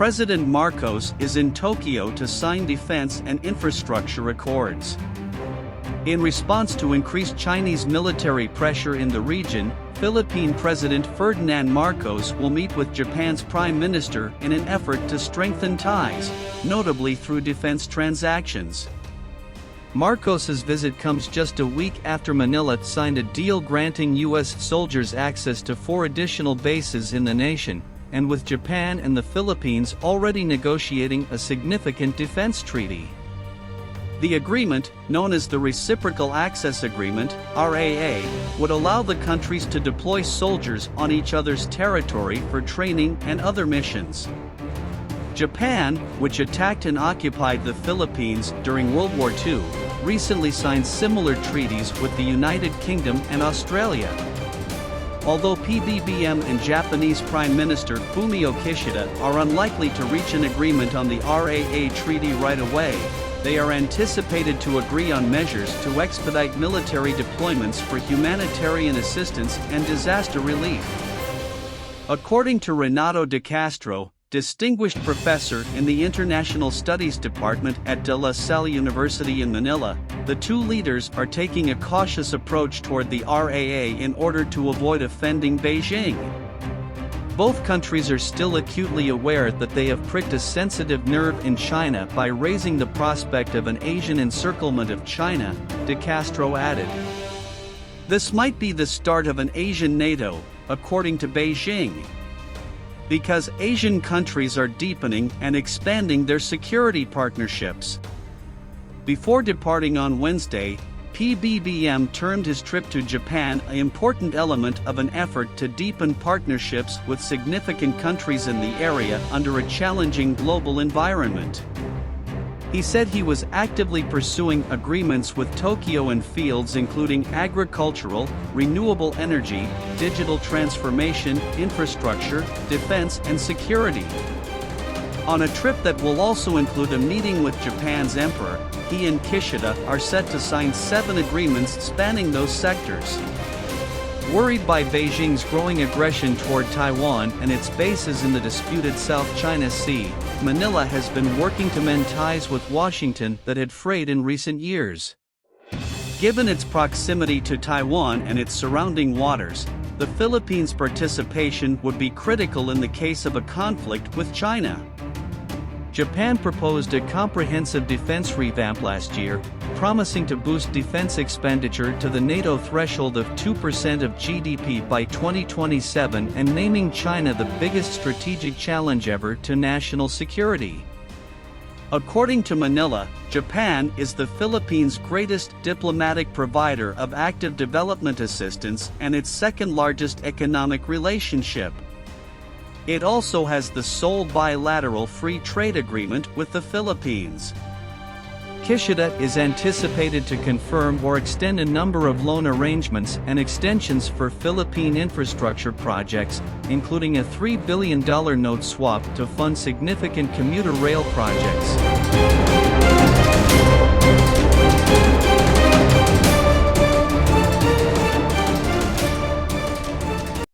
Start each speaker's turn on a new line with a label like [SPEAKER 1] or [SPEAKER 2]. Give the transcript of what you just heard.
[SPEAKER 1] President Marcos is in Tokyo to sign defense and infrastructure accords. In response to increased Chinese military pressure in the region, Philippine President Ferdinand Marcos will meet with Japan's Prime Minister in an effort to strengthen ties, notably through defense transactions. Marcos's visit comes just a week after Manila signed a deal granting U.S. soldiers access to 4 additional bases in the nation, and with Japan and the Philippines already negotiating a significant defense treaty. The agreement, known as the Reciprocal Access Agreement (RAA), would allow the countries to deploy soldiers on each other's territory for training and other missions. Japan, which attacked and occupied the Philippines during World War II, recently signed similar treaties with the United Kingdom and Australia. Although Pbbm and Japanese Prime Minister Fumio Kishida are unlikely to reach an agreement on the RAA treaty right away, they are anticipated to agree on measures to expedite military deployments for humanitarian assistance and disaster relief. According to Renato de Castro, distinguished professor in the International Studies Department at De La Salle University in Manila, the two leaders are taking a cautious approach toward the RAA in order to avoid offending Beijing. Both countries are still acutely aware that they have pricked a sensitive nerve in China by raising the prospect of an Asian encirclement of China, de Castro added. This might be the start of an Asian NATO, according to Beijing. Because Asian countries are deepening and expanding their security partnerships. Before departing on Wednesday, Pbbm termed his trip to Japan an important element of an effort to deepen partnerships with significant countries in the area under a challenging global environment. He said he was actively pursuing agreements with Tokyo in fields including agricultural, renewable energy, digital transformation, infrastructure, defense and security. On a trip that will also include a meeting with Japan's emperor, he and Kishida are set to sign 7 agreements spanning those sectors. Worried by Beijing's growing aggression toward Taiwan and its bases in the disputed South China Sea, Manila has been working to mend ties with Washington that had frayed in recent years. Given its proximity to Taiwan and its surrounding waters, the Philippines' participation would be critical in the case of a conflict with China. Japan proposed a comprehensive defense revamp last year, promising to boost defense expenditure to the NATO threshold of 2% of GDP by 2027 and naming China the biggest strategic challenge ever to national security. According to Manila, Japan is the Philippines' greatest diplomatic provider of active development assistance and its second-largest economic relationship. It also has the sole bilateral free trade agreement with the Philippines. Kishida is anticipated to confirm or extend a number of loan arrangements and extensions for Philippine infrastructure projects, including a $3 billion note swap to fund significant commuter rail projects.